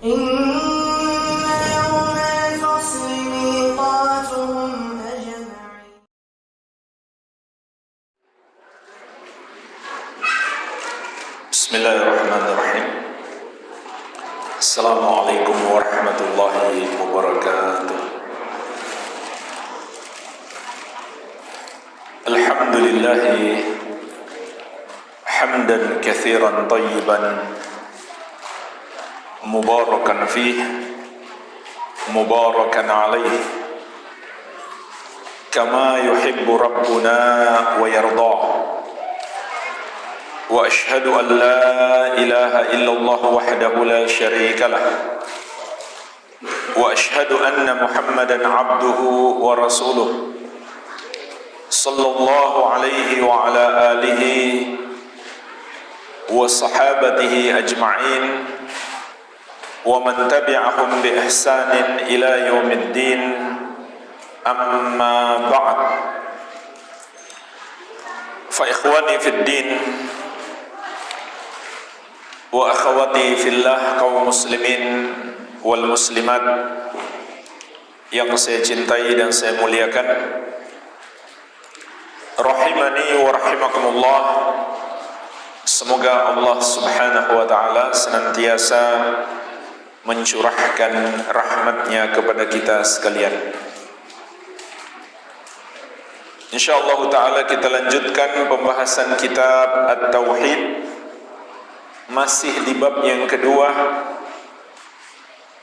إن يوم الفصل ميقاتهم أجمعين. بسم الله الرحمن الرحيم. السلام عليكم ورحمة الله وبركاته. الحمد لله حمدا كثيرا طيبا مباركا فيه مباركا عليه كما يحب ربنا ويرضاه. وأشهد أن لا إله إلا الله وحده لا شريك له وأشهد أن محمدا عبده ورسوله صلى الله عليه وعلى آله وصحابته أجمعين ومن تبعهم بإحسان إلى يوم الدين. أما بعد، فإخواني في الدين wa akhwati fillah, kaum muslimin wal muslimat yang saya cintai dan saya muliakan, rahimani wa rahimakumullah. Semoga Allah subhanahu wa ta'ala senantiasa mencurahkan rahmatnya kepada kita sekalian. InsyaAllah ta'ala kita lanjutkan pembahasan kitab At-Tauhid, masih di bab yang kedua,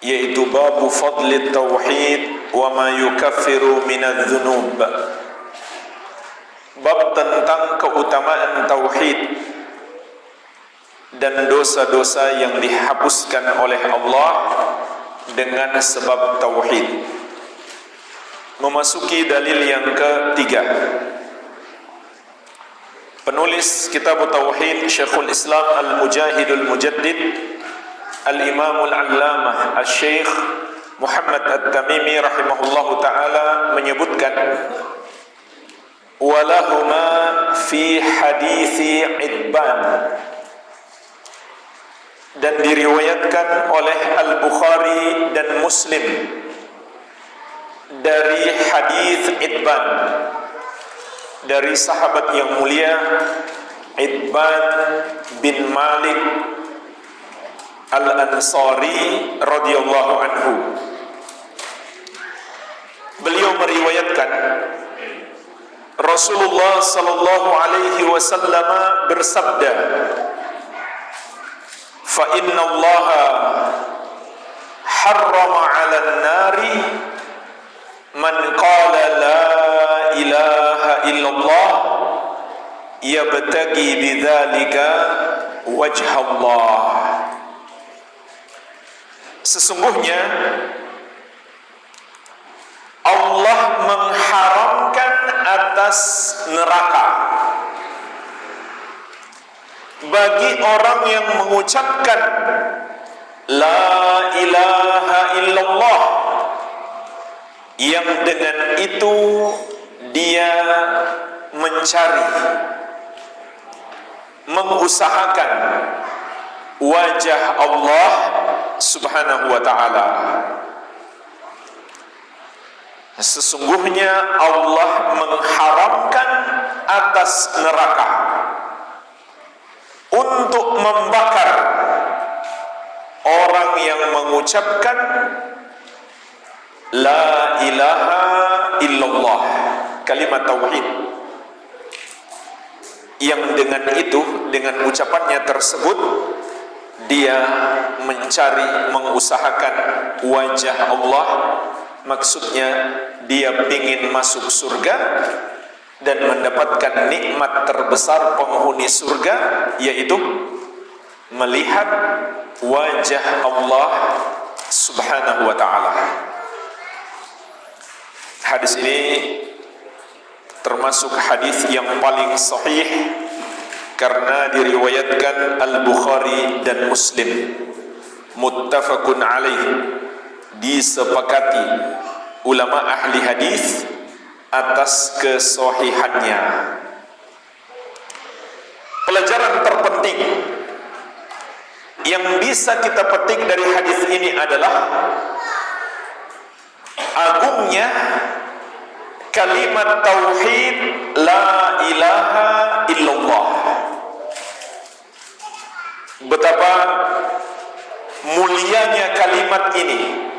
yaitu babu fadli tauhid wa ma yukaffiru minadz dzunub. Bab tentang keutamaan tauhid dan dosa-dosa yang dihapuskan oleh Allah dengan sebab tauhid. Memasuki dalil yang ketiga. Penulis kitab Tauhid Syekhul Islam Al-Mujahidul Mujaddid Al-Imamul Allamah Al-Syekh Muhammad At-Tamimi rahimahullahu ta'ala menyebutkan, walahuma fi hadithi Idban, dan diriwayatkan oleh Al-Bukhari dan Muslim dari hadith Idban, dari sahabat yang mulia Idban bin Malik Al-Ansari radhiyallahu anhu. Beliau meriwayatkan Rasulullah sallallahu alaihi wasallam bersabda, fa inna Allah harrama 'alan nari man qala la ilaha illallah yabtagi bidzalika wajha Allah. Sesungguhnya Allah mengharamkan atas neraka bagi orang yang mengucapkan la ilaha illallah, yang dengan itu dia mencari, mengusahakan wajah Allah subhanahu wa ta'ala. Sesungguhnya Allah mengharamkan atas neraka untuk membakar orang yang mengucapkan la ilaha illallah, kalimat tauhid, yang dengan itu, dengan ucapannya tersebut, dia mencari, mengusahakan wajah Allah. Maksudnya dia ingin masuk surga dan mendapatkan nikmat terbesar penghuni surga, yaitu melihat wajah Allah subhanahu wa ta'ala. Hadis ini termasuk hadis yang paling sahih karena diriwayatkan Al-Bukhari dan Muslim, muttafaqun alaih, disepakati ulama ahli hadis atas kesahihannya. Pelajaran terpenting yang bisa kita petik dari hadis ini adalah agungnya kalimat tauhid la ilaha illallah. Betapa mulianya kalimat ini,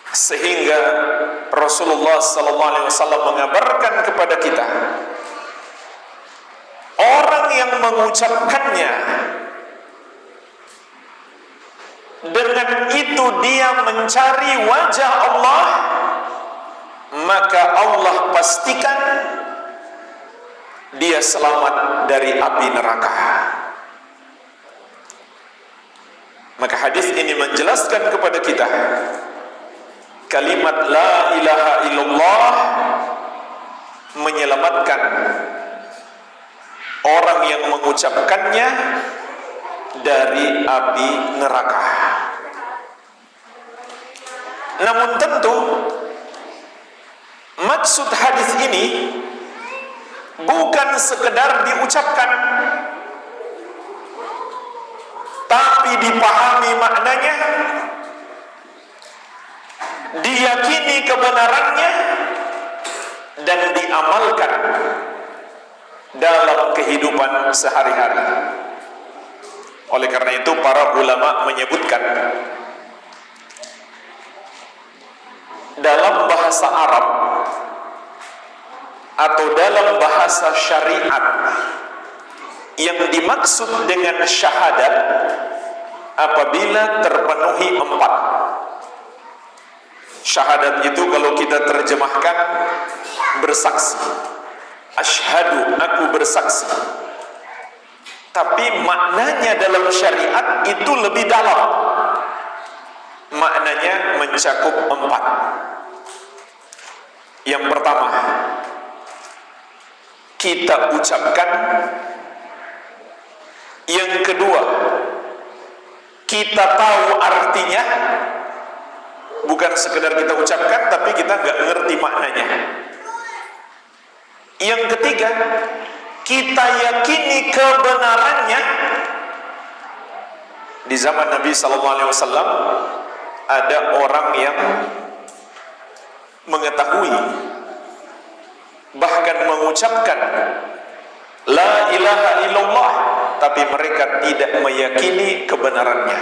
sehingga Rasulullah SAW mengabarkan kepada kita, orang yang mengucapkannya, dengan itu dia mencari wajah Allah, maka Allah pastikan dia selamat dari api neraka. Maka hadis ini menjelaskan kepada kita, kalimat la ilaha illallah menyelamatkan orang yang mengucapkannya dari api neraka. Namun tentu maksud hadis ini bukan sekedar diucapkan, tapi dipahami maknanya, diyakini kebenarannya, dan diamalkan dalam kehidupan sehari-hari. Oleh karena itu para ulama menyebutkan, dalam bahasa Arab atau dalam bahasa syariat, yang dimaksud dengan syahadat apabila terpenuhi 4. Syahadat itu kalau kita terjemahkan bersaksi. Asyhadu, aku bersaksi. Tapi maknanya dalam syariat itu lebih dalam. Maknanya mencakup 4. Yang pertama, kita ucapkan. Yang kedua, kita tahu artinya. Bukan sekedar kita ucapkan, tapi kita nggak ngerti maknanya. Yang ketiga, kita yakini kebenarannya. Di zaman Nabi SAW ada orang yang mengetahui, bahkan mengucapkan la ilaha illallah, tapi mereka tidak meyakini kebenarannya.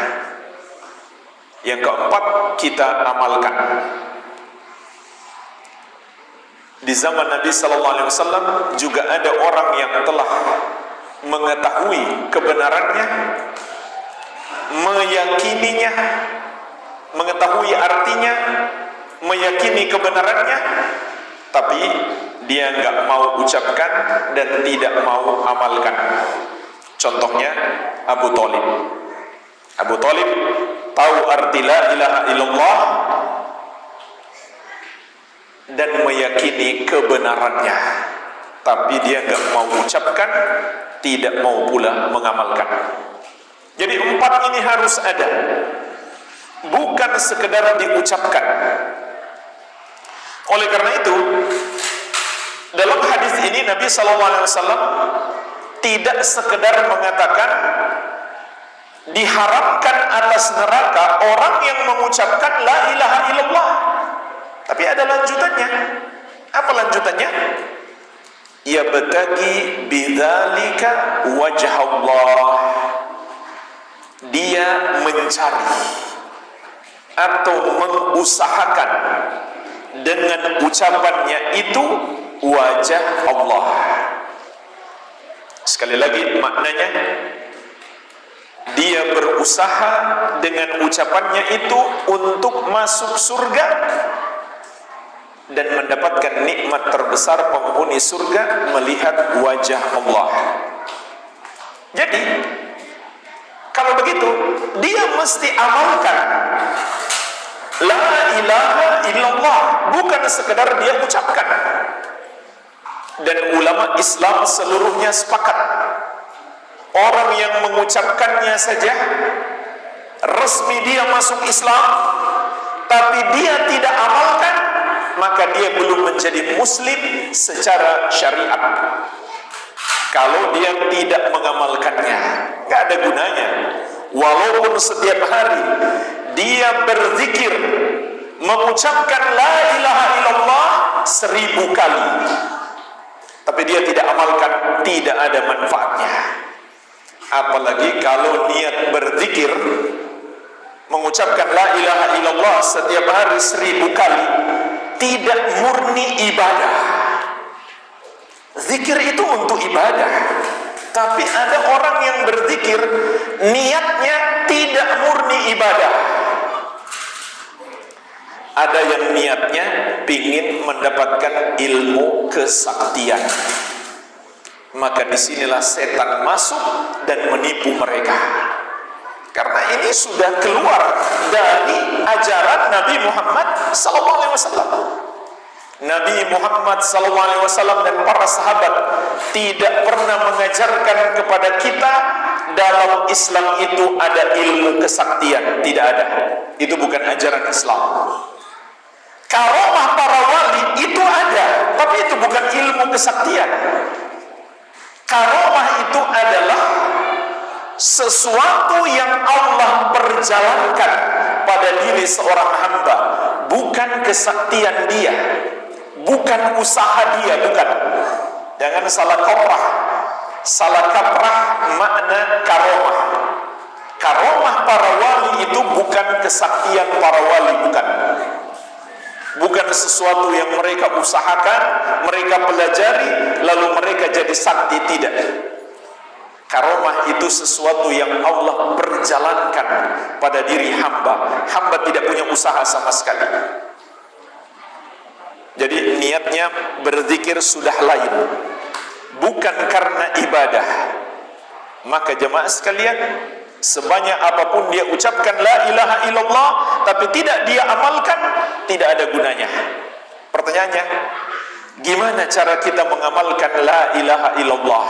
Yang keempat, kita amalkan. Di zaman Nabi SAW juga ada orang yang telah mengetahui kebenarannya, meyakininya, mengetahui artinya, meyakini kebenarannya, tapi dia nggak mau ucapkan dan tidak mau amalkan. Contohnya Abu Thalib. Abu Thalib tahu arti la ilaha illallah dan meyakini kebenarannya, tapi dia nggak mau ucapkan, tidak mau pula mengamalkan. Jadi 4 ini harus ada, bukan sekedar diucapkan. Oleh karena itu, dalam hadis ini Nabi SAW tidak sekedar mengatakan diharamkan atas neraka orang yang mengucapkan la ilaha illallah, tapi ada lanjutannya. Apa lanjutannya? Yabtagi bidzalika wajh Allah. Dia mencari atau mengusahakan dengan ucapannya itu wajah Allah. Sekali lagi maknanya, dia berusaha dengan ucapannya itu untuk masuk surga dan mendapatkan nikmat terbesar penghuni surga, melihat wajah Allah. Jadi kalau begitu dia mesti amalkan la ilaha illallah, bukan sekedar dia ucapkan. Dan ulama Islam seluruhnya sepakat, orang yang mengucapkannya saja resmi dia masuk Islam, tapi dia tidak amalkan, maka dia belum menjadi muslim secara syariat. kalau dia tidak mengamalkannya, nggak ada gunanya. Walaupun setiap hari dia berzikir, mengucapkan la ilaha illallah 1000 kali, tapi dia tidak amalkan, tidak ada manfaatnya. Apalagi kalau niat berzikir, mengucapkan la ilaha illallah setiap hari 1000 kali, tidak murni ibadah. Zikir itu untuk ibadah, tapi ada orang yang berzikir niatnya tidak murni ibadah. Ada yang niatnya ingin mendapatkan ilmu kesaktian, maka disinilah setan masuk dan menipu mereka. Karena ini sudah keluar dari ajaran Nabi Muhammad SAW. Nabi Muhammad SAW dan para sahabat tidak pernah mengajarkan kepada kita dalam Islam itu ada ilmu kesaktian. Tidak ada. Itu bukan ajaran Islam. Karomah para wali itu ada, tapi itu bukan ilmu kesaktian. Karomah itu adalah sesuatu yang Allah perjalankan pada diri seorang hamba, bukan kesaktian dia, bukan usaha dia, bukan. Jangan salah kaprah. Salah kaprah makna karomah. Karomah para wali itu bukan kesaktian para wali, bukan. Bukan sesuatu yang mereka usahakan, mereka pelajari, lalu mereka jadi sakti, tidak. Karomah itu sesuatu yang Allah perjalankan pada diri hamba. Hamba tidak punya usaha sama sekali. Jadi niatnya berzikir sudah lain, bukan karena ibadah. Maka jemaah sekalian, sebanyak apapun dia ucapkan la ilaha illallah, tapi tidak dia amalkan, tidak ada gunanya. Pertanyaannya, gimana cara kita mengamalkan la ilaha illallah?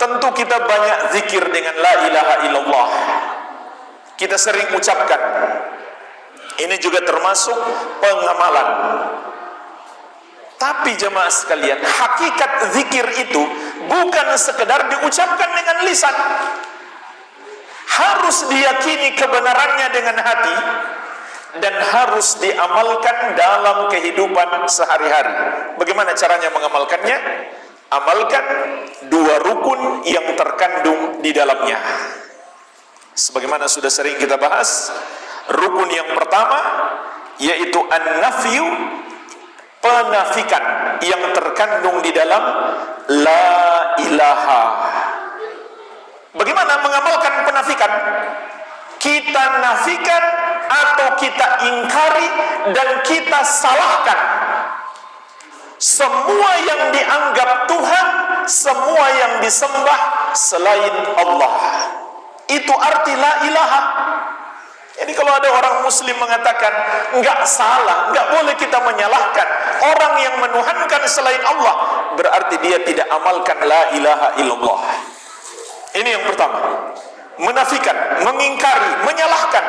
Tentu kita banyak zikir dengan la ilaha illallah. Kita sering ucapkan. Ini juga termasuk pengamalan. Tapi jemaah sekalian, hakikat zikir itu bukan sekedar diucapkan dengan lisan. Harus diyakini kebenarannya dengan hati dan harus diamalkan dalam kehidupan sehari-hari. Bagaimana caranya mengamalkannya? Amalkan 2 rukun yang terkandung di dalamnya. Sebagaimana sudah sering kita bahas, rukun yang pertama yaitu an-nafyu, penafikan yang terkandung di dalam la ilaha. Bagaimana mengamalkan penafikan? Kita nafikan atau kita ingkari dan kita salahkan semua yang dianggap Tuhan, semua yang disembah selain Allah. Itu arti la ilaha. Jadi kalau ada orang muslim mengatakan enggak salah, enggak boleh kita menyalahkan orang yang menuhankan selain Allah, berarti dia tidak amalkan la ilaha illallah. Ini yang pertama, menafikan, mengingkari, menyalahkan.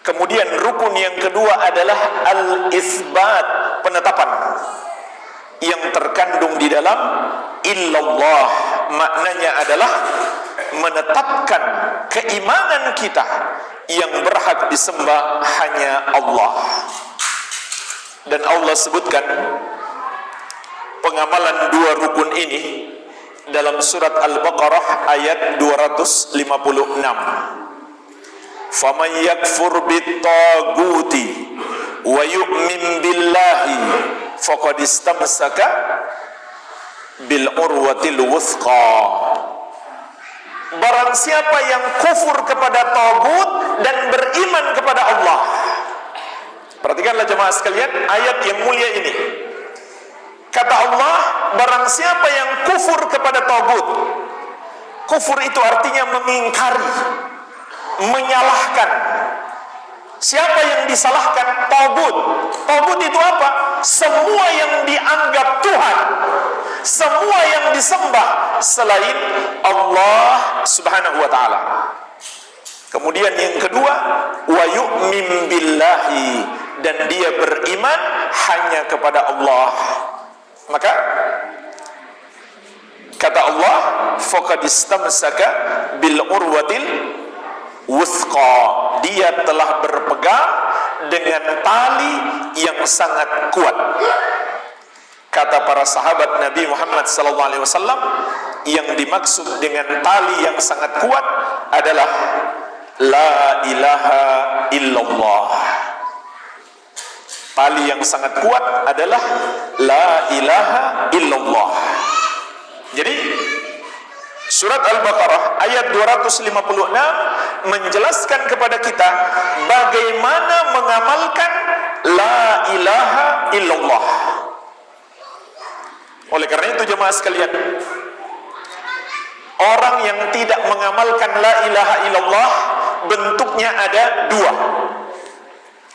Kemudian rukun yang kedua adalah al-isbat, penetapan yang terkandung di dalam illallah. Maknanya adalah menetapkan keimanan kita yang berhak disembah hanya Allah. Dan Allah sebutkan pengamalan 2 rukun ini dalam surat Al-Baqarah ayat 256. Faman yakfur bit-taguti wa yu'min billahi faqad istamsaka bil urwatil wuthqa. Barang siapa yang kufur kepada tagut dan beriman kepada Allah. Perhatikanlah jemaah sekalian ayat yang mulia ini. Kata Allah, barang siapa yang kufur kepada tagut. Kufur itu artinya mengingkari, menyalahkan. Siapa yang disalahkan? Tagut. Tagut itu apa? Semua yang dianggap Tuhan, semua yang disembah selain Allah Subhanahu wa ta'ala. Kemudian yang kedua, wa yu'min billahi, dan dia beriman hanya kepada Allah. Maka Kata Allah, faqad istamsaka bil urwatil wuthqa, dia telah berpegang dengan tali yang sangat kuat. Kata para sahabat Nabi Muhammad SAW, yang dimaksud dengan tali yang sangat kuat adalah la ilaha illallah. Tali yang sangat kuat adalah la ilaha illallah. Jadi surat Al-Baqarah ayat 256 menjelaskan kepada kita bagaimana mengamalkan la ilaha illallah. Oleh karena itu jemaah sekalian, orang yang tidak mengamalkan la ilaha illallah bentuknya ada dua.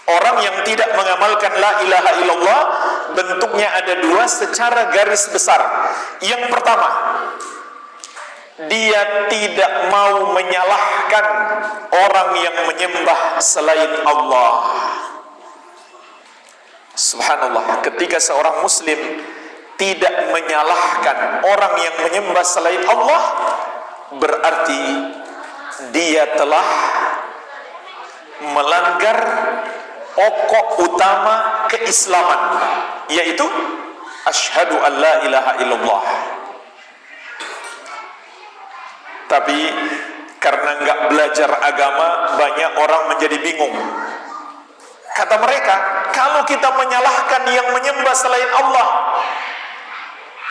Orang yang tidak mengamalkan la ilaha illallah bentuknya ada dua secara garis besar. Yang pertama, dia tidak mau menyalahkan orang yang menyembah selain Allah. Subhanallah, ketika seorang muslim tidak menyalahkan orang yang menyembah selain Allah, berarti dia telah melanggar pokok utama keislaman, yaitu asyhadu an la ilaha illallah. Tapi karena nggak belajar agama, banyak orang menjadi bingung. Kata mereka, kalau kita menyalahkan yang menyembah selain Allah,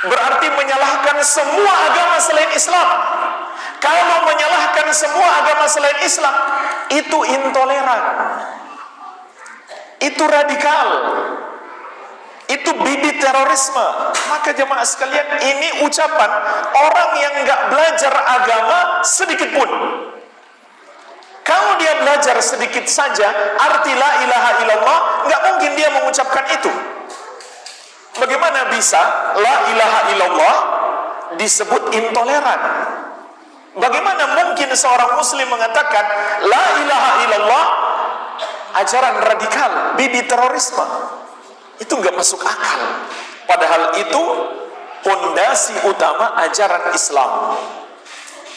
berarti menyalahkan semua agama selain Islam. Kalau menyalahkan semua agama selain Islam, itu intoleran, itu radikal, itu bibit terorisme. Maka jemaah sekalian, ini ucapan orang yang nggak belajar agama sedikit pun. Kalau dia belajar sedikit saja arti la ilaha illallah, nggak mungkin dia mengucapkan itu. Bagaimana bisa la ilaha illallah disebut intoleran? Bagaimana mungkin seorang muslim mengatakan la ilaha illallah ajaran radikal, bibit terorisme? Itu nggak masuk akal. Padahal itu pondasi utama ajaran Islam.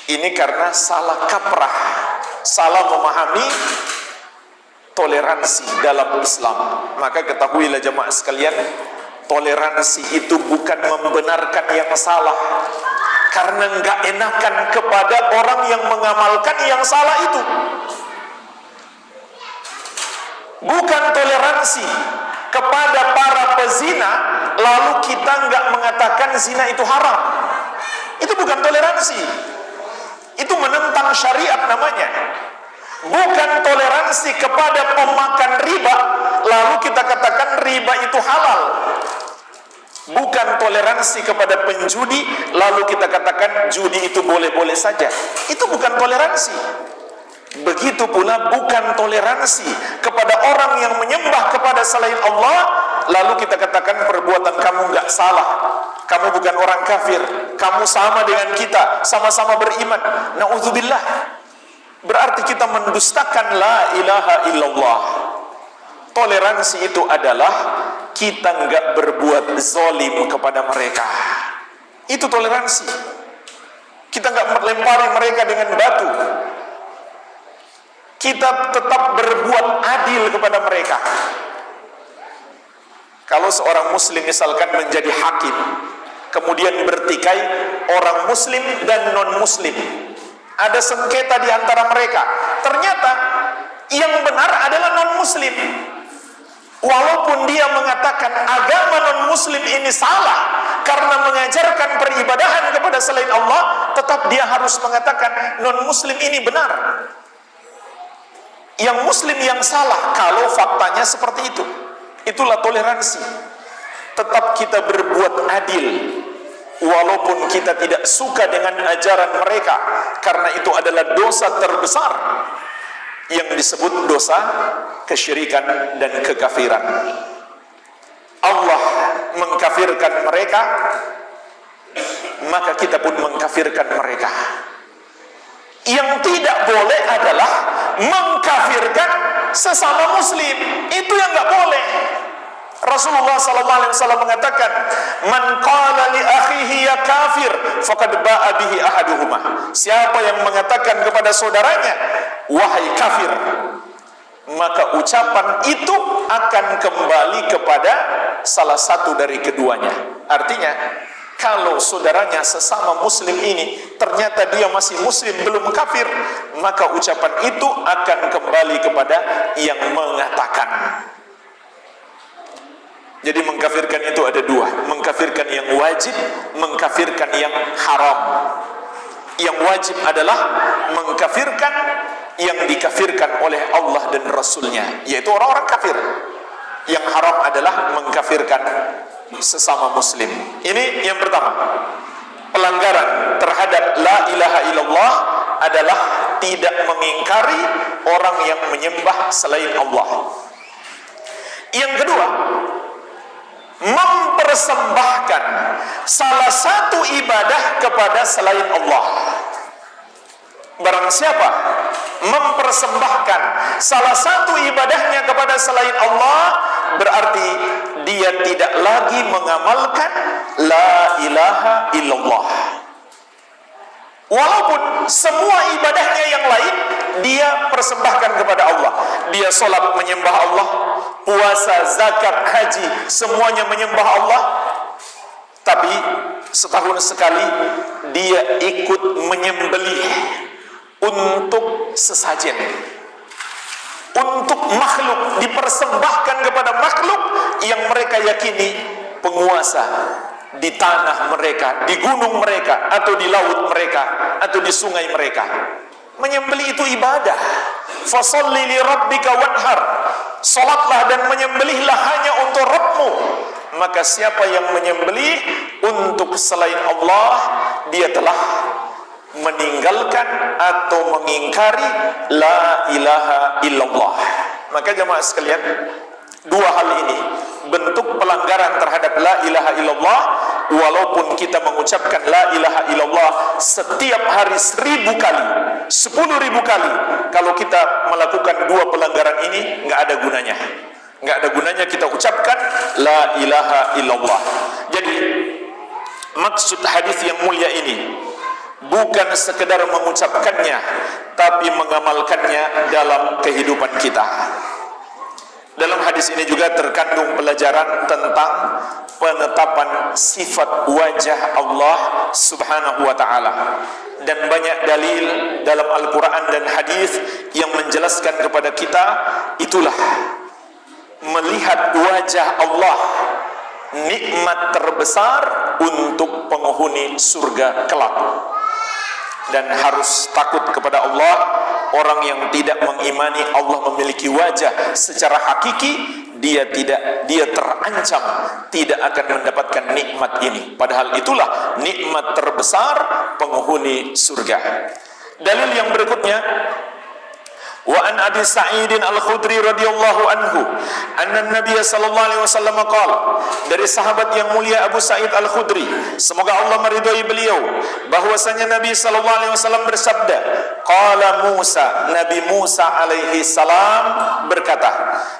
Ini karena salah kaprah, salah memahami toleransi dalam Islam. Maka ketahuilah jemaah sekalian, toleransi itu bukan membenarkan yang salah, karena nggak enakan kepada orang yang mengamalkan yang salah itu. Bukan toleransi kepada para pezina lalu kita nggak mengatakan zina itu haram. Itu bukan toleransi, itu menentang syariat namanya. Bukan toleransi kepada pemakan riba lalu kita katakan riba itu halal. Bukan toleransi kepada penjudi lalu kita katakan judi itu boleh-boleh saja. Itu bukan toleransi. Begitu pula bukan toleransi kepada orang yang menyembah kepada selain Allah lalu kita katakan perbuatan kamu nggak salah, kamu bukan orang kafir, kamu sama dengan kita, sama-sama beriman. Na'udzubillah. Berarti kita mendustakan la ilaha illallah. Toleransi itu adalah kita nggak berbuat zalim kepada mereka. Itu toleransi. Kita nggak melempari mereka dengan batu. Kita tetap berbuat adil kepada mereka. Kalau seorang muslim misalkan menjadi hakim, kemudian bertikai orang muslim dan non muslim, ada sengketa di antara mereka. Ternyata yang benar adalah non muslim. Walaupun dia mengatakan agama non muslim ini salah karena mengajarkan peribadahan kepada selain Allah, tetap dia harus mengatakan non muslim ini benar, yang muslim yang salah kalau faktanya seperti itu. Itulah toleransi. Tetap kita berbuat adil walaupun kita tidak suka dengan ajaran mereka, karena itu adalah dosa terbesar yang disebut dosa kesyirikan dan kekafiran. Allah mengkafirkan mereka, maka kita pun mengkafirkan mereka. Yang tidak boleh adalah mengkafirkan sesama muslim. Itu yang nggak boleh. Rasulullah SAW mengatakan, "Man qala li akhihi ya kafir, faqad ba'a bihi ahaduhuma." Siapa yang mengatakan kepada saudaranya, "Wahai kafir," maka ucapan itu akan kembali kepada salah satu dari keduanya. Artinya, kalau saudaranya sesama muslim ini ternyata dia masih muslim, belum kafir, maka ucapan itu akan kembali kepada yang mengatakan. Jadi mengkafirkan itu ada dua, mengkafirkan yang wajib, mengkafirkan yang haram. Yang wajib adalah mengkafirkan yang dikafirkan oleh Allah dan Rasulnya, yaitu orang-orang kafir. Yang haram adalah mengkafirkan sesama muslim. Ini yang pertama. Pelanggaran terhadap la ilaha illallah adalah tidak mengingkari orang yang menyembah selain Allah. Yang kedua, mempersembahkan salah satu ibadah kepada selain Allah. Barang siapa mempersembahkan salah satu ibadahnya kepada selain Allah, berarti dia tidak lagi mengamalkan la ilaha illallah. Walaupun semua ibadahnya yang lain dia persembahkan kepada Allah. Dia sholat menyembah Allah, puasa, zakat, haji, semuanya menyembah Allah. Tapi setahun sekali dia ikut menyembelih untuk sesajen, untuk makhluk, dipersembahkan kepada makhluk yang mereka yakini penguasa di tanah mereka, di gunung mereka, atau di laut mereka, atau di sungai mereka. Menyembelih itu ibadah. Fasholli li rabbika wanhar. Salatlah dan menyembelihlah hanya untuk Rabbmu. Maka siapa yang menyembelih untuk selain Allah, dia telah meninggalkan atau mengingkari la ilaha illallah. Maka jemaah sekalian, dua hal ini bentuk pelanggaran terhadap la ilaha illallah. Walaupun kita mengucapkan la ilaha illallah setiap hari 1000 kali, 10.000 kali, kalau kita melakukan dua pelanggaran ini, nggak ada gunanya. Nggak ada gunanya kita ucapkan la ilaha illallah. Jadi maksud hadis yang mulia ini bukan sekedar mengucapkannya, tapi mengamalkannya dalam kehidupan kita. Dalam hadis ini juga terkandung pelajaran tentang penetapan sifat wajah Allah Subhanahu wa ta'ala. Dan banyak dalil dalam Al-Quran dan hadis yang menjelaskan kepada kita, itulah melihat wajah Allah, nikmat terbesar untuk penghuni surga kelak. Dan harus takut kepada Allah. Orang yang tidak mengimani Allah memiliki wajah secara hakiki, dia terancam tidak akan mendapatkan nikmat ini. Padahal itulah nikmat terbesar penghuni surga. Dalil yang berikutnya, wa an Abi Sa'id Al-Khudri radhiyallahu anhu anna Nabiy sallallahu alaihi wasallam qala, dari sahabat yang mulia Abu Sa'id Al-Khudri, semoga Allah meridhai beliau, bahwasanya Nabi sallallahu alaihi wasallam bersabda, qala Musa, Nabi Musa alaihi salam berkata,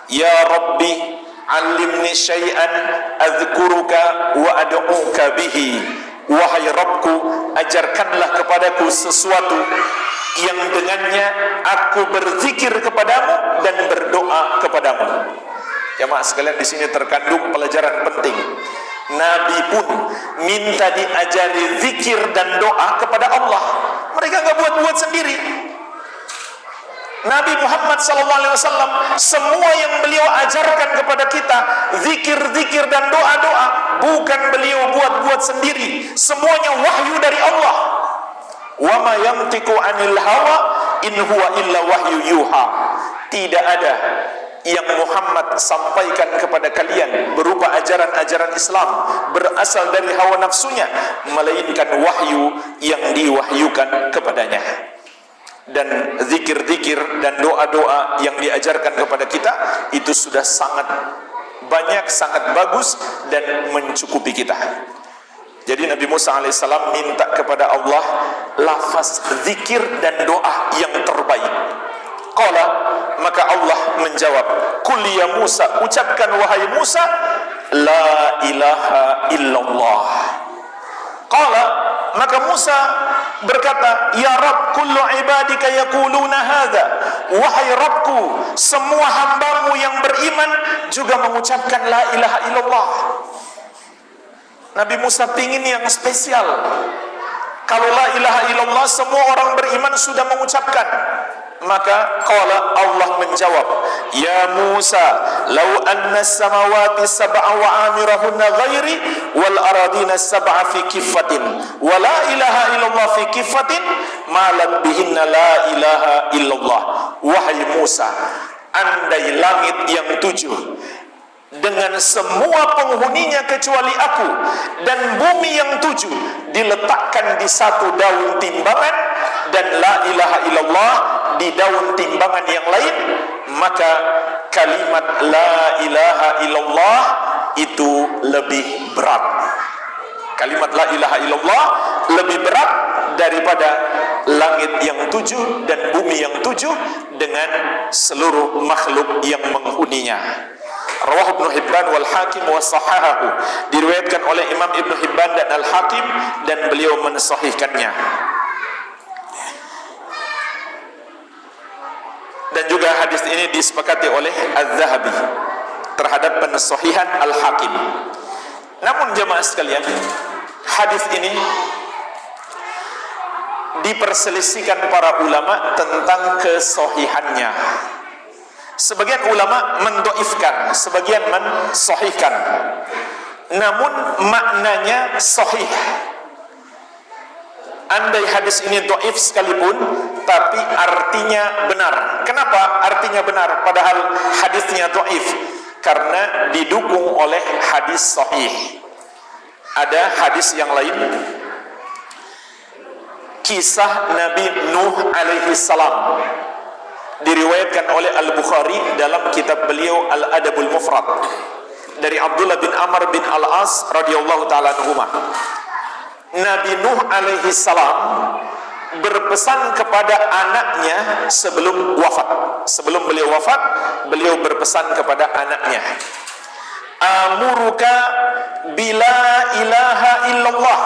ya Rabbi allimni syai'an adzkuruka wa ad'uka bihi. Wahai Rabbku, ajarkanlah kepadaku sesuatu yang dengannya aku berzikir kepadamu dan berdoa kepadamu. Jemaah sekalian, di sini terkandung pelajaran penting. Nabi pun minta diajari zikir dan doa kepada Allah. Mereka nggak buat-buat sendiri. Nabi Muhammad SAW, semua yang beliau ajarkan kepada kita, zikir-zikir dan doa-doa, bukan beliau buat-buat sendiri. Semuanya wahyu dari Allah. Wa ma yantiqu 'anil hawa in huwa illa wahyu yuha. Tidak ada yang Muhammad sampaikan kepada kalian berupa ajaran-ajaran Islam berasal dari hawa nafsunya, melainkan wahyu yang diwahyukan kepadanya. Dan zikir-zikir dan doa-doa yang diajarkan kepada kita itu sudah sangat banyak, sangat bagus dan mencukupi kita. Jadi Nabi Musa alaihissalam minta kepada Allah lafaz zikir dan doa yang terbaik. Qala, maka Allah menjawab, "Qul ya Musa, ucapkan wahai Musa, la ilaha illallah." Qala, maka Musa berkata, "Ya Rabb, kullu ibadika yaquluna hadza." Wahai Rabbku, semua hambamu yang beriman juga mengucapkan la ilaha illallah. Nabi Musa pingin yang spesial. Kalau la ilaha illallah semua orang beriman sudah mengucapkan. Maka qala, Allah menjawab, "Ya Musa, law anna as-samawati sab'a wa amirahunna ghairi wal aradina sab'a fi kiffatin wa la ilaha illallah fi kiffatin malat bihinna la ilaha illallah." Wahai Musa, andai langit yang 7 dengan semua penghuninya kecuali aku dan bumi yang 7 diletakkan di satu daun timbangan dan la ilaha illallah di daun timbangan yang lain, maka kalimat la ilaha illallah itu lebih berat. Kalimat la ilaha illallah lebih berat daripada langit yang 7 dan bumi yang 7 dengan seluruh makhluk yang menghuninya. Rawahu Ibnu Hibban wal Hakim wa sahahahu. Diriwayatkan oleh Imam Ibnu Hibban dan Al Hakim dan beliau mensahihkannya. Dan juga hadis ini disepakati oleh Az-Zahabi terhadap pensahihan Al Hakim. Namun jemaah sekalian, hadis ini diperselisihkan para ulama tentang kesahihannya. Sebagian ulama mendoifkan, sebagian mensahihkan. Namun maknanya sahih. Andai hadis ini doif sekalipun, tapi artinya benar. Kenapa artinya benar padahal hadisnya doif? Karena didukung oleh hadis sahih. Ada hadis yang lain, kisah Nabi Nuh alaihi salam, diriwayatkan oleh Al-Bukhari dalam kitab beliau Al-Adabul Mufrad dari Abdullah bin Amr bin Al-As radhiyallahu ta'ala anhuma. Nabi Nuh alaihi salam berpesan kepada anaknya sebelum wafat. Sebelum beliau wafat, beliau berpesan kepada anaknya, "Amuruka bila ilaha illallah."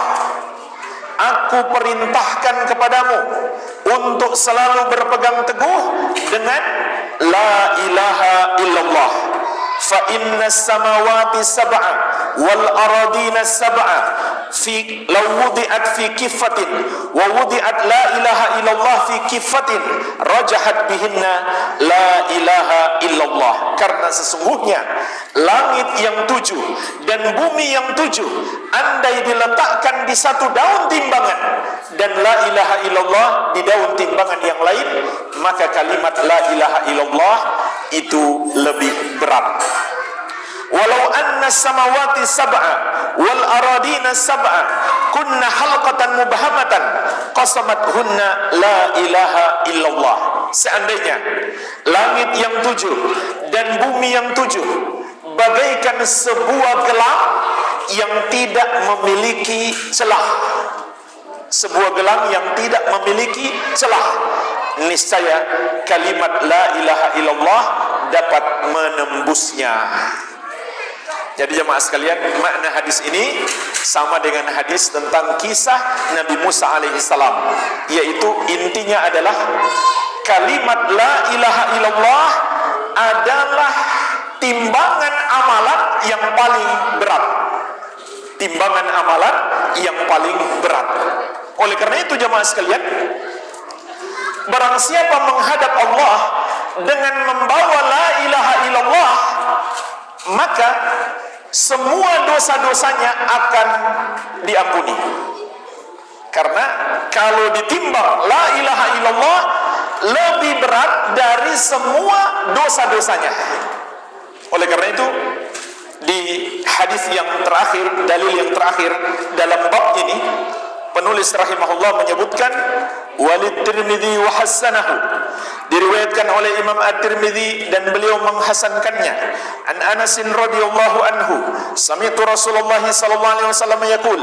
Aku perintahkan kepadamu untuk selalu berpegang teguh dengan la ilaha illallah. Fa inna samawati sab'a wal aradina sab'a fi law wudi'at fi kiffatin wa wudi'at la ilaha illallah fi kiffatin rajahat bihinna la ilaha illallah. Karena sesungguhnya langit yang 7 dan bumi yang 7 andai diletakkan di satu daun timbangan dan la ilaha illallah di daun timbangan yang lain, maka kalimat la ilaha illallah itu lebih berat. Walau anna samawati sab'a wal aradina sab'a kunna halqatan mubhamatan qasamathunna la ilaha illallah. Seandainya langit yang 7 dan bumi yang 7 bagaikan sebuah gelang yang tidak memiliki celah, sebuah gelang yang tidak memiliki celah, niscaya kalimat la ilaha illallah dapat menembusnya. Jadi jemaah sekalian, makna hadis ini sama dengan hadis tentang kisah Nabi Musa alaihi salam, yaitu intinya adalah kalimat la ilaha illallah adalah timbangan amalan yang paling berat. Timbangan amalan yang paling berat. Oleh karena itu jemaah sekalian, barang siapa menghadap Allah dengan membawa la ilaha illallah, maka semua dosa-dosanya akan diampuni. Karena kalau ditimbang la ilaha illallah lebih berat dari semua dosa-dosanya. Oleh karena itu, di hadis yang terakhir, dalil yang terakhir dalam bab ini, penulis rahimahullah menyebutkan walid Tirmidzi wa hasanahu, diriwayatkan oleh Imam At-Tirmidzi dan beliau menghasankannya. An Anas radhiyallahu anhu, sami'tu Rasulullah sallallahu alaihi wasallam yaqul,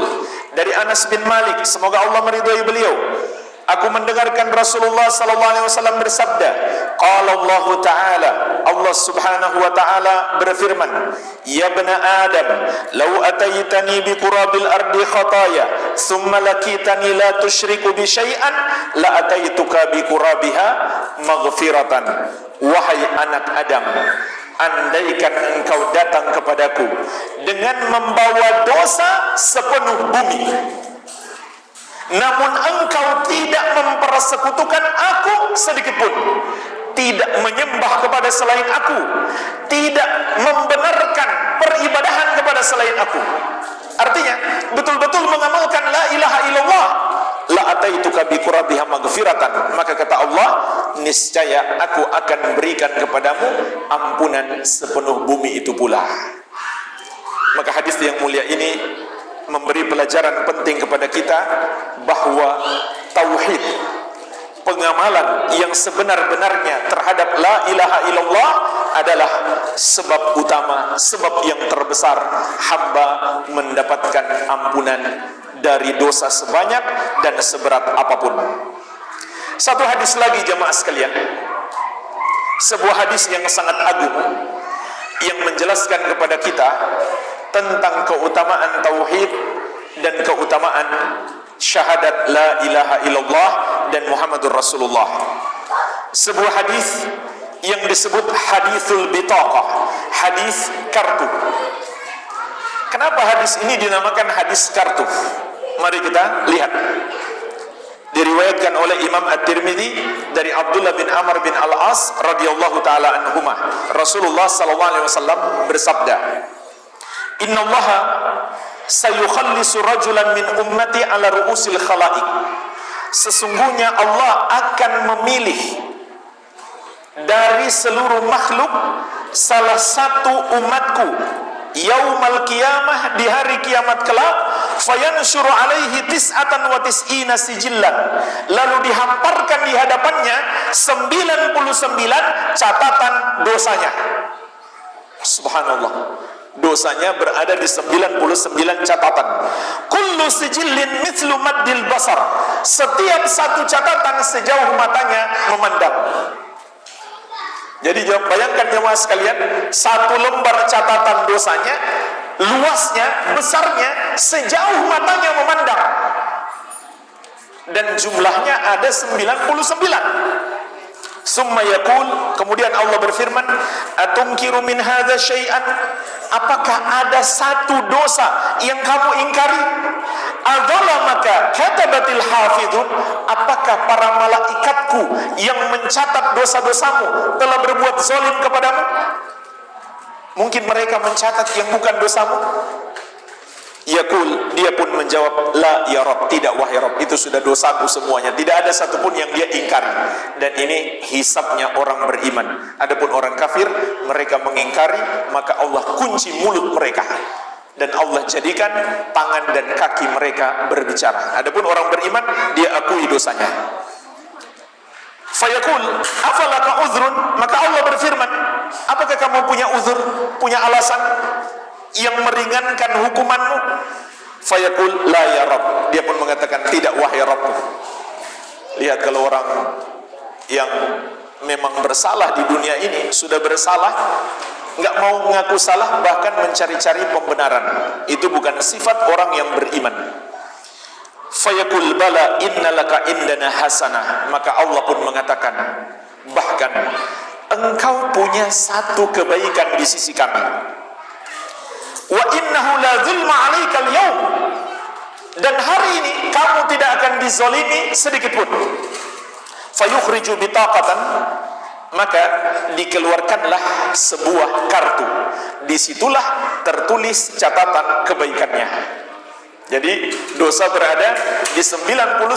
dari Anas bin Malik, semoga Allah meridhai beliau, aku mendengarkan Rasulullah sallallahu alaihi wasallam bersabda, Qala Allah Ta'ala, Allah Subhanahu wa Ta'ala berfirman, Ya bna Adam, law ataitani bi qurabil ardi khataya, thumma lakitani la tusyriku bi syai'an, la ataituka bi qurabiha maghfiratan. Wahai anak Adam, andaikan engkau datang kepadaku dengan membawa dosa sepenuh bumi, namun engkau tidak mempersekutukan aku sedikit pun, tidak menyembah kepada selain aku, tidak membenarkan peribadahan kepada selain aku, artinya betul-betul mengamalkan la ilaha illallah, la ataituka bi qurabiha maghfiratan, maka kata Allah, niscaya aku akan berikan kepadamu ampunan sepenuh bumi itu pula. Maka hadis yang mulia ini memberi pelajaran penting kepada kita bahwa tauhid, pengamalan yang sebenar-benarnya terhadap la ilaha illallah adalah sebab utama, sebab yang terbesar hamba mendapatkan ampunan dari dosa sebanyak dan seberat apapun. Satu hadis lagi jamaah sekalian, sebuah hadis yang sangat agung yang menjelaskan kepada kita tentang keutamaan tauhid dan keutamaan syahadat la ilaha illallah dan Muhammadur Rasulullah. Sebuah hadis yang disebut hadisul bitaqah, hadis kartu. Kenapa hadis ini dinamakan hadis kartu? Mari kita lihat. Diriwayatkan oleh Imam At-Tirmidzi dari Abdullah bin Amr bin Al-As radhiyallahu taala anhuma. Rasulullah sallallahu alaihi wasallam bersabda, "Innallaha sayukhallisu rajulan min ummati ala ru'usil khalaiq." Sesungguhnya Allah akan memilih dari seluruh makhluk salah satu umatku yaumal qiyamah, di hari kiamat kelak, fayansyuru alaihi tis'atan wa tis'ina sijillan, lalu dihamparkan di hadapannya 99 catatan dosanya. Subhanallah, dosanya berada di 99 catatan. Kullu sijillin mithlu maddil basar, setiap satu catatan sejauh matanya memandang. Jadi bayangkan jemaah sekalian, satu lembar catatan dosanya, luasnya, besarnya, sejauh matanya memandang. Dan jumlahnya ada 99. Summa yaqul, kemudian Allah berfirman, atunkiru min hadza syai'an, apakah ada satu dosa yang kamu ingkari? Adzalamaka katabatil hafidun, apakah para malaikatku yang mencatat dosa-dosamu telah berbuat zalim kepadamu? Mungkin mereka mencatat yang bukan dosamu. Yaqul, dia pun menjawab, la ya Rabb, tidak wahai Rabb, itu sudah dosaku semuanya, tidak ada satupun yang dia ingkari. Dan ini hisabnya orang beriman. Adapun orang kafir, mereka mengingkari, maka Allah kunci mulut mereka dan Allah jadikan tangan dan kaki mereka berbicara. Adapun orang beriman, dia akui dosanya. Fayaqul afalaka uzrun, maka Allah berfirman, apakah kamu punya uzur, punya alasan yang meringankan hukumanmu? Fayaqul la ya Rabb, dia pun mengatakan, tidak wahai Rabbku. Lihat, kalau orang yang memang bersalah di dunia ini, sudah bersalah, nggak mau mengaku salah, bahkan mencari-cari pembenaran, itu bukan sifat orang yang beriman. Fayaqul bala innalaka indana hasanah, maka Allah pun mengatakan, bahkan engkau punya satu kebaikan di sisi kami. Wa innahu la zulma 'alaikal yaum, dan hari ini kamu tidak akan dizalimi sedikit pun. Fayukhriju bitaqatan, maka dikeluarkanlah sebuah kartu. Disitulah tertulis catatan kebaikannya. Jadi dosa berada di 99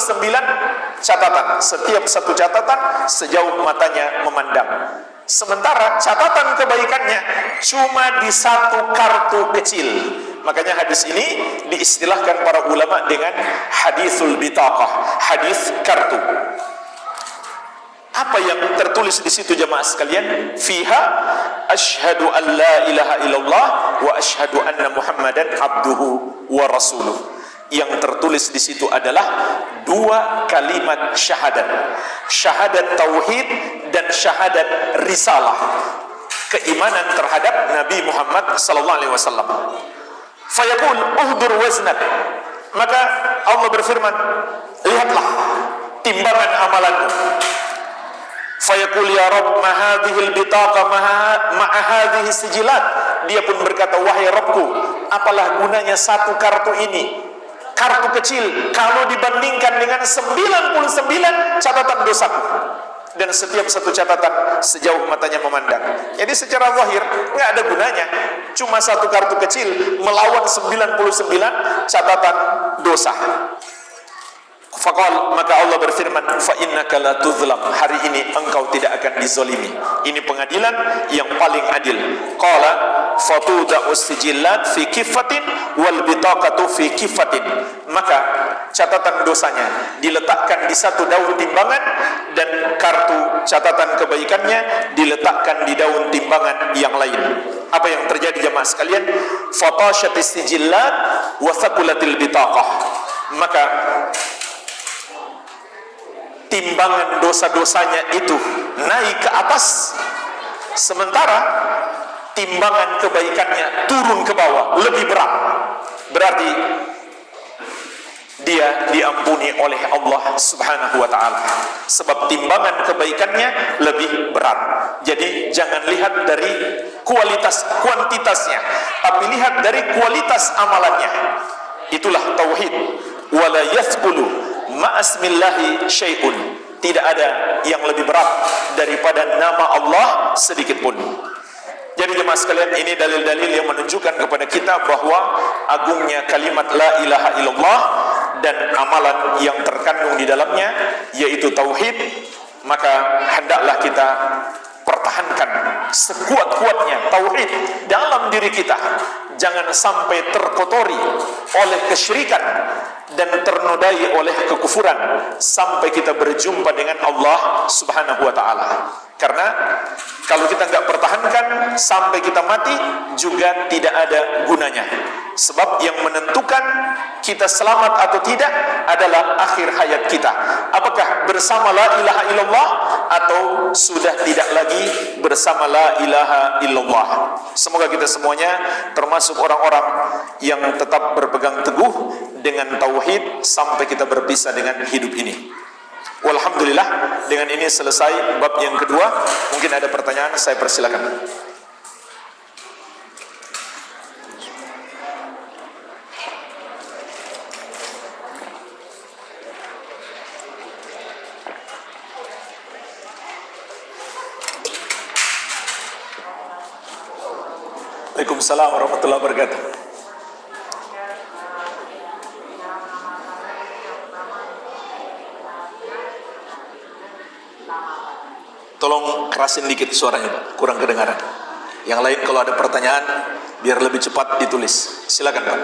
catatan, setiap satu catatan sejauh matanya memandang. Sementara catatan kebaikannya cuma di satu kartu kecil. Makanya hadis ini diistilahkan para ulama dengan hadisul bitaqah, hadis kartu. Apa yang tertulis di situ jemaah sekalian? Fiha asyhadu an la ilaha illallah wa asyhadu anna Muhammadan abduhu wa rasuluh. Yang tertulis di situ adalah 2 kalimat syahadat. Syahadat tauhid dan syahadat risalah. Keimanan terhadap Nabi Muhammad sallallahu alaihi wasallam. Fayaqul uhdur waznak. Maka Allah berfirman, lihatlah timbangan amalanmu. Fayaqul ya Rabb ma hadhihi al-bitaqa ma hadhihi sijilat. Dia pun berkata, wahai Rabbku, apalah gunanya satu kartu ini, kartu kecil, kalau dibandingkan dengan 99 catatan dosaku. Dan setiap satu catatan sejauh matanya memandang. Jadi secara zahir nggak ada gunanya, cuma satu kartu kecil melawan 99 catatan dosa. Faqal, maka Allah berfirman, fa innaka la tuzlam, hari ini engkau tidak akan dizalimi. Ini pengadilan yang paling adil. Qala fatuda'us sijillat fi kifatin wal bitaqatu fi kifatin. Maka catatan dosanya diletakkan di satu daun timbangan dan kartu catatan kebaikannya diletakkan di daun timbangan yang lain. Apa yang terjadi jemaah sekalian? Fatashatis sijillat wa thaqulatil bitaqah. Maka timbangan dosa-dosanya itu naik ke atas, sementara timbangan kebaikannya turun ke bawah, lebih berat. Berarti dia diampuni oleh Allah Subhanahu wa taala, sebab timbangan kebaikannya lebih berat. Jadi jangan lihat dari kuantitasnya, tapi lihat dari kualitas amalannya. Itulah tauhid. Wala yathqulu ma'asmillahi syai'un. Tidak ada yang lebih berat daripada nama Allah sedikit pun. Jadi jemaah sekalian, ini dalil-dalil yang menunjukkan kepada kita bahwa agungnya kalimat la ilaha illallah dan amalan yang terkandung di dalamnya, yaitu tauhid. Maka hendaklah kita pertahankan sekuat-kuatnya tauhid dalam diri kita. Jangan sampai terkotori oleh kesyirikan dan ternodai oleh kekufuran sampai kita berjumpa dengan Allah Subhanahu wa taala. Karena kalau kita nggak pertahankan sampai kita mati juga tidak ada gunanya. Sebab yang menentukan kita selamat atau tidak adalah akhir hayat kita. Apakah bersama la ilaha illallah atau sudah tidak lagi bersama la ilaha illallah. Semoga kita semuanya termasuk orang-orang yang tetap berpegang teguh dengan tauhid sampai kita berpisah dengan hidup ini. Walhamdulillah, dengan ini selesai bab yang kedua. Mungkin ada pertanyaan, saya persilakan. Waalaikumsalam warahmatullahi wabarakatuh. Tolong kerasin dikit suaranya, Pak. Kurang kedengaran. Yang lain kalau ada pertanyaan biar lebih cepat ditulis. Silakan, Pak.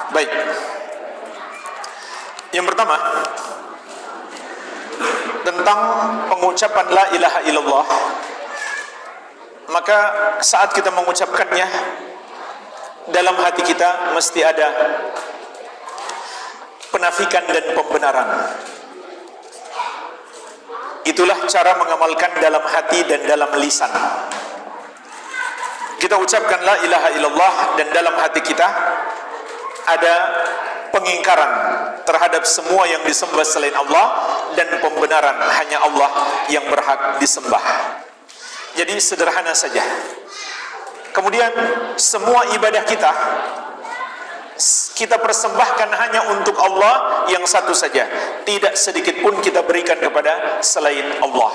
Baik. Yang pertama, tentang pengucapan la ilaha illallah. Maka saat kita mengucapkannya, dalam hati kita mesti ada penafikan dan pembenaran. Itulah cara mengamalkan dalam hati dan dalam lisan. Kita ucapkan la ilaha illallah dan dalam hati kita ada pengingkaran terhadap semua yang disembah selain Allah dan pembenaran hanya Allah yang berhak disembah. Jadi sederhana saja. Kemudian semua ibadah kita kita persembahkan hanya untuk Allah yang satu saja. Tidak sedikit pun kita berikan kepada selain Allah.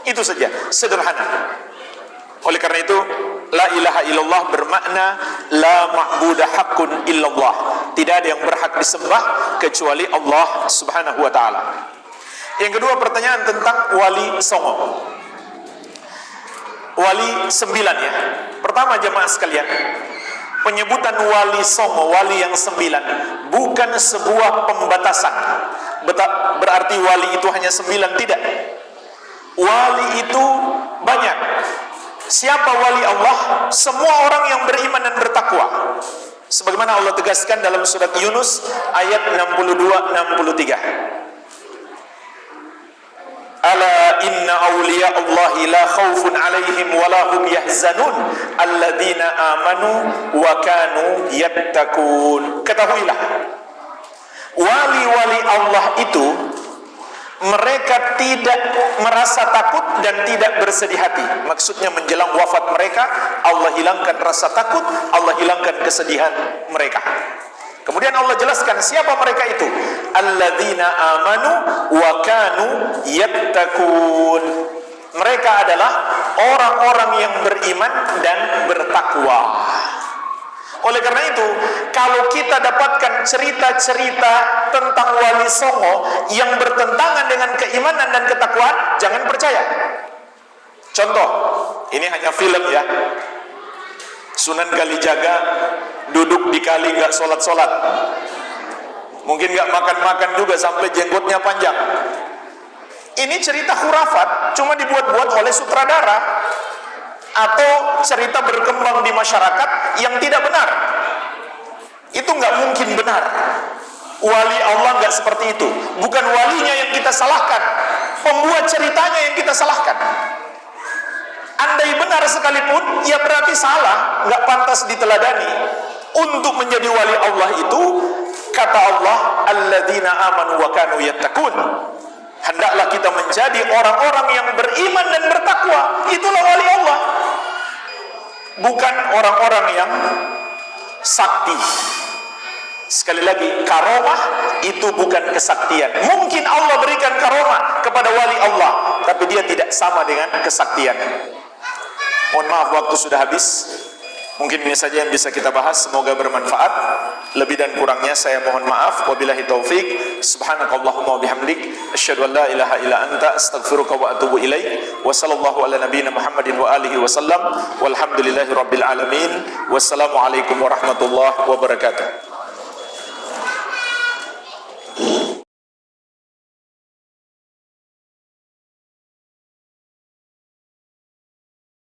Itu saja, sederhana. Oleh karena itu, la ilaha illallah bermakna la ma'budah haqqun illallah. Tidak ada yang berhak disembah kecuali Allah Subhanahu wa taala. Yang kedua, pertanyaan tentang wali songo. Wali 9 ya. Pertama, jemaah sekalian, penyebutan wali songo, wali yang 9, bukan sebuah pembatasan. Berarti wali itu hanya 9, tidak. Wali itu banyak. Siapa wali Allah? Semua orang yang beriman dan bertakwa. Sebagaimana Allah tegaskan dalam surat Yunus ayat 62-63. Ala inna awliya Allahi la khawfun alaihim wa lahum yahzanun alladzina amanu wa kanu yattaqun. Ketahuilah, wali-wali Allah itu mereka tidak merasa takut dan tidak bersedih hati. Maksudnya menjelang wafat mereka, Allah hilangkan rasa takut, Allah hilangkan kesedihan mereka. Kemudian Allah jelaskan siapa mereka itu. Alladzina amanu wa kanu yattaqun. Mereka adalah orang-orang yang beriman dan bertakwa. Oleh karena itu, kalau kita dapatkan cerita-cerita tentang wali songo yang bertentangan dengan keimanan dan ketakwaan, jangan percaya. Contoh, ini hanya film ya. Sunan Kalijaga duduk di kali nggak sholat-sholat, mungkin nggak makan-makan juga sampai jenggotnya panjang. Ini cerita khurafat, cuma dibuat-buat oleh sutradara, atau cerita berkembang di masyarakat yang tidak benar. Itu nggak mungkin benar. Wali Allah nggak seperti itu. Bukan walinya yang kita salahkan, pembuat ceritanya yang kita salahkan. Andai benar sekalipun, ya berarti salah, nggak pantas diteladani. Untuk menjadi wali Allah itu, kata Allah, alladzina amanu wa kanu yattaqun. Hendaklah kita menjadi orang-orang yang beriman dan bertakwa. Itulah wali Allah. Bukan orang-orang yang sakti. Sekali lagi, karomah itu bukan kesaktian. Mungkin Allah berikan karomah kepada wali Allah, tapi dia tidak sama dengan kesaktian. Mohon maaf, waktu sudah habis. Mungkin ini saja yang bisa kita bahas. Semoga bermanfaat. Lebih dan kurangnya saya mohon maaf. Wabillahi taufik. Subhanakallahumma wabihamdik, asyhadu an la ilaha illa anta, astaghfiruka wa atubu ilaik. Wa sallallahu ala nabiyyina Muhammadin wa alihi wasallam. Walhamdulillahi rabbil alamin. Wassalamualaikum warahmatullahi wabarakatuh.